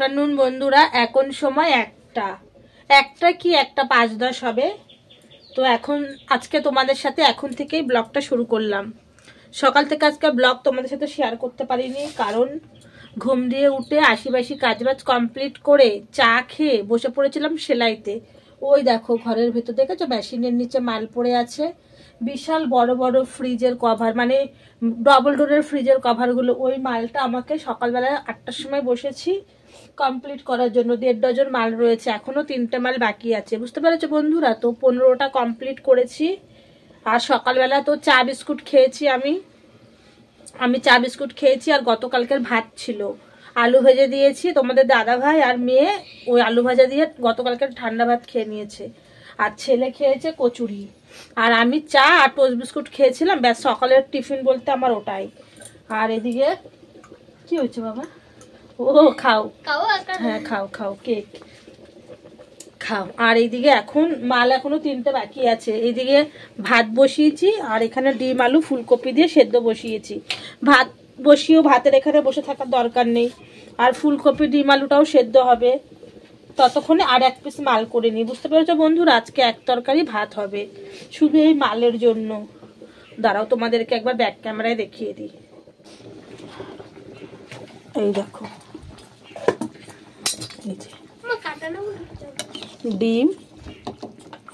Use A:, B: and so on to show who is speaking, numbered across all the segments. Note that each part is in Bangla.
A: আফটারনুন বন্ধুরা, এখন সময় একটা কি 1:05 হবে। তো এখন আজকে তোমাদের সাথে এখন থেকেই ব্লগটা শুরু করলাম। সকাল থেকে আজকে ব্লগ তোমাদের সাথে শেয়ার করতে পারিনি, কারণ ঘুম দিয়ে উঠে আশিবাসি কাজবাজ কমপ্লিট করে চা খেয়ে বসে পড়েছিলাম সেলাইতে। ওই দেখো ঘরের ভেতর দেখেছো মেশিনের নিচে মাল পড়ে আছে, বিশাল বড় বড় ফ্রিজের কভার, মানে ডবল ডোরের ফ্রিজের কভারগুলো। ওই মালটা আমাকে সকালবেলা 8টার সময় বসেছি কমপ্লিট করার জন্য। 1.5 ডজন মাল রয়েছে, এখনো 3টে মাল বাকি আছে, বুঝতে পেরেছো বন্ধুরা। তো 15টা কমপ্লিট করেছি। আর সকালবেলা তো চা বিস্কুট খেয়েছি, আমি চা বিস্কুট খেয়েছি। আর গতকালকের ভাত ছিল, আলু ভেজে দিয়েছি। তোমাদের দাদা ভাই আর মেয়ে ওই আলু ভাজা দিয়ে গতকালকের ঠান্ডা ভাত খেয়ে নিয়েছে। আর ছেলে খেয়েছে কচুরি। আর আমি চা আর টোস্ট বিস্কুট খেয়েছিলাম, ব্যাস সকালের টিফিন বলতে আমার ওটাই। আর এদিকে কি হচ্ছে বাবা? ও খাও, হ্যাঁ খাও কেক খাও। আর এইদিকে এখন মাল এখনো 3টে বাকি আছে। এইদিকে ভাত বসিয়েছি, আর এখানে ডিম আলু ফুলকপি দিয়ে সেদ্ধ বসিয়েছি। ভাত বসিয়েও ভাতের এখানে বসে থাকার দরকার নেই, আর ফুলকপি ডিম আলুটাও সেদ্ধ হবে ততক্ষণে। আর 1 পিস মাল করে নিই, বুঝতে পেরেছো বন্ধুরা। আজকে 1 তরকারি ভাত হবে শুধু এই মালের জন্য। দাঁড়াও তোমাদেরকে একবার ব্যাক ক্যামেরায় দেখিয়ে দিই। এই দেখো, এই যে ডিম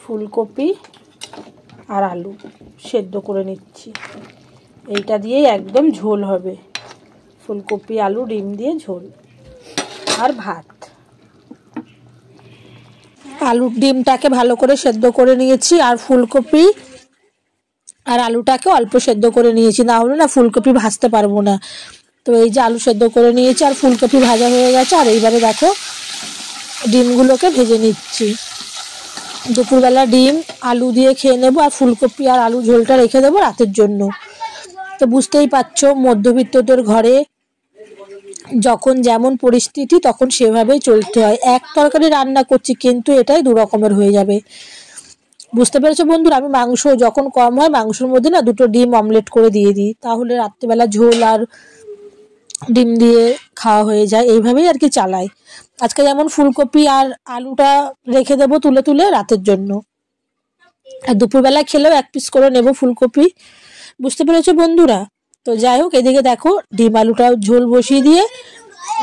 A: ফুলকপি আর আলু সেদ্ধ করে নিচ্ছি। এইটা দিয়েই একদম ঝোল হবে, ফুলকপি আলু ডিম দিয়ে ঝোল আর ভাত। আলুর ডিমটাকে ভালো করে সেদ্ধ করে নিয়েছি, আর ফুলকপি আর আলুটাকে অল্প সেদ্ধ করে নিয়েছি, না হলে না ফুলকপি ভাজতে পারবো না। তো এই যে আলু সেদ্ধ করে নিয়েছি আর ফুলকপি ভাজা হয়ে গেছে। আর এইবারে দেখো ডিমগুলোকে ভেজে নিচ্ছি। দুপুরবেলা ডিম আলু দিয়ে খেয়ে নেবো, আর ফুলকপি আর আলু ঝোলটা রেখে দেবো রাতের জন্য। তো বুঝতেই পারছো মধ্যবিত্তদের ঘরে যখন যেমন পরিস্থিতি তখন সেভাবেই চলতে হয়। 1 তরকারি রান্না করছি, কিন্তু এটাই 2 রকমের হয়ে যাবে, বুঝতে পেরেছো বন্ধুরা। আমি মাংস যখন কম হয় মাংসের মধ্যে না 2টো ডিম অমলেট করে দিয়ে দিই, তাহলে রাত্রিবেলা ঝোল আর ডিম দিয়ে খাওয়া হয়ে যায়। এইভাবেই আর কি চালাই। আজকে যেমন ফুলকপি আর আলুটা রেখে দেবো তুলে তুলে রাতের জন্য, আর দুপুরবেলা খেলেও 1 পিস করে নেব ফুলকপি, বুঝতে পেরেছো বন্ধুরা। তো যাই হোক, এদিকে দেখো ডিম আলুটা ঝোল বসিয়ে দিয়ে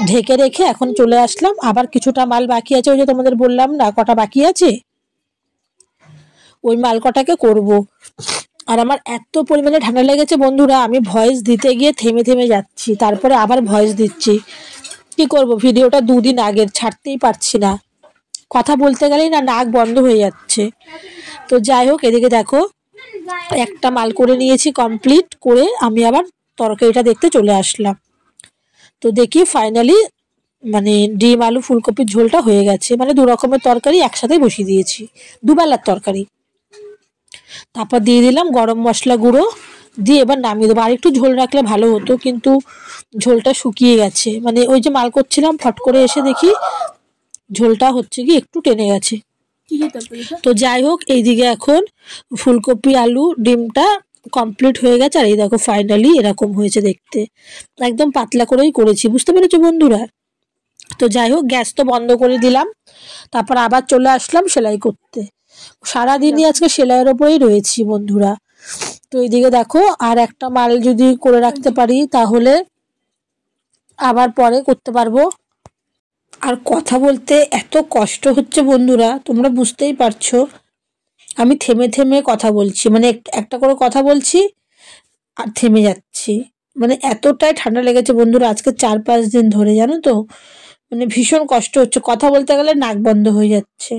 A: ঢেকে রেখে এখন চলে আসলাম। আবার কিছুটা মাল বাকি আছে, ওই যে তোমাদের বললাম না কটা বাকি আছে, ওই মাল কটাকে করবো। আর আমার এত পরিমাণে ঠান্ডা লেগেছে বন্ধুরা, আমি ভয়েস দিতে গিয়ে থেমে থেমে যাচ্ছি, তারপরে আবার ভয়েস দিচ্ছি। কি করব, ভিডিওটা 2 দিন আগের, ছাড়তেই পারছি না, কথা বলতে গেলেই না নাক বন্ধ হয়ে যাচ্ছে। তো যাই হোক, এদিকে দেখো একটা মাল করে নিয়েছি কমপ্লিট করে, আমি আবার তরকারিটা দেখতে চলে আসলাম। তো দেখি ফাইনালি মানে ডিম আলু ফুলকপির ঝোলটা হয়ে গেছে, মানে 2 রকমের তরকারি একসাথে বসিয়ে দিয়েছি, 2 বেলার তরকারি। তারপর দিয়ে দিলাম গরম মশলা গুঁড়ো দিয়ে এবার নামিয়ে দেবো। আর একটু ঝোল রাখলে ভালো হতো, কিন্তু ঝোলটা শুকিয়ে গেছে, মানে ওই যে মাল করছিলাম ফট করে এসে দেখি ঝোলটা হচ্ছে কি একটু টেনে গেছে। তো যাই হোক, এইদিকে এখন ফুলকপি আলু ডিমটা কমপ্লিট হয়ে গেছে। আর এই দেখো ফাইনালি এরকম হয়েছে দেখতে, একদম পাতলা করেই করেছি, বুঝতে পেরেছো বন্ধুরা। তো যাই হোক, গ্যাস তো বন্ধ করে দিলাম, তারপর আবার চলে আসলাম সেলাই করতে। সারাদিনই আজকে সেলাইয়ের ওপরেই রয়েছি বন্ধুরা। তো এইদিকে দেখো আর একটা মাল যদি করে রাখতে পারি তাহলে আবার পরে করতে পারবো। আর কথা বলতে এত কষ্ট হচ্ছে বন্ধুরা, তোমরা বুঝতেই পারছো। আমি থেমে থেমে কথা বলছি, মানে একটা করে কথা বলছি আর থেমে যাচ্ছি, মানে এতটাই ঠান্ডা লেগেছে বন্ধুরা আজকে 4-5 দিন ধরে, জানো তো। মানে ভীষণ কষ্ট হচ্ছে, কথা বলতে গেলে নাক বন্ধ হয়ে যাচ্ছে।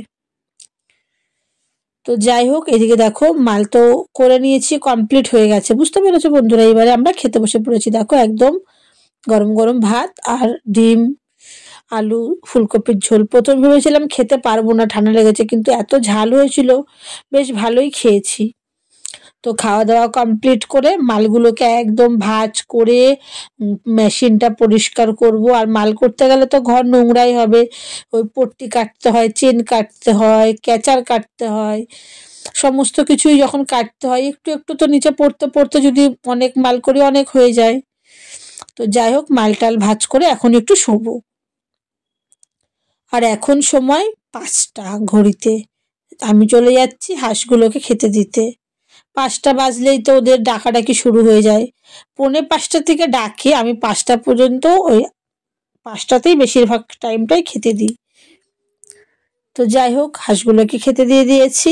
A: তো যাই হোক, এদিকে দেখো মাল তো করে নিয়েছি, কমপ্লিট হয়ে গেছে, বুঝতে পেরেছো বন্ধুরা। এবারে আমরা খেতে বসে পড়েছি। দেখো একদম গরম গরম ভাত আর ডিম আলু ফুলকপির ঝোল। প্রথম ভেবেছিলাম খেতে পারবো না, ঠান্ডা লেগেছে, কিন্তু এত ঝাল হয়েছিল বেশ ভালোই খেয়েছি। তো খাওয়া দাওয়া কমপ্লিট করে মালগুলোকে একদম ভাঁজ করে মেশিনটা পরিষ্কার করব। আর মাল করতে গেলে তো ঘর নোংরাই হবে, ওই পট্টি কাটতে হয়, চেন কাটতে হয়, ক্যাচার কাটতে হয়, সমস্ত কিছুই যখন কাটতে হয় একটু একটু তো নিচে পড়তে পড়তে যদি অনেক মাল করি অনেক হয়ে যায়। তো যাই হোক, মাল টাল ভাঁজ করে এখন একটু শোবো। আর এখন সময় 5টা ঘড়িতে। আমি চলে যাচ্ছি হাঁসগুলোকে খেতে দিতে। 5টা বাজলেই তো ওদের ডাকাডাকি শুরু হয়ে যায়। 4:45 থেকে ডাকে, আমি 5টা পর্যন্ত ওই 5টাতেই বেশিরভাগ টাইমটাই খেতে দিই। তো যাই হোক, হাঁসগুলোকে খেতে দিয়ে দিয়েছি,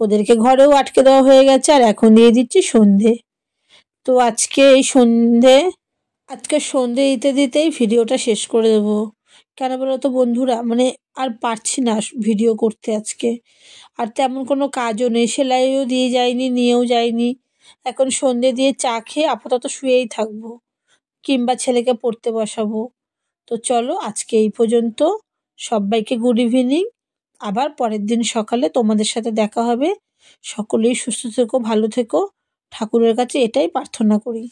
A: ওদেরকে ঘরেও আটকে দেওয়া হয়ে গেছে, আর এখন দিয়ে দিচ্ছি সন্ধে। তো আজকে সন্ধে দিতে দিতেই ভিডিওটা শেষ করে দেবো। কেন বলো তো বন্ধুরা, মানে আর পারছি না ভিডিও করতে আজকে। আর তেমন কোনো কাজও নেই, সেলাইও দিয়ে যায়নি, নিয়েও যায়নি। এখন সন্ধে দিয়ে চা খেয়ে আপাতত শুয়েই থাকবো, কিংবা ছেলেকে পড়তে বসাবো। তো চলো আজকে এই পর্যন্ত। সবাইকে গুড ইভিনিং। আবার পরের দিন সকালে তোমাদের সাথে দেখা হবে। সকলেই সুস্থ থেকো, ভালো থেকো, ঠাকুরের কাছে এটাই প্রার্থনা করি।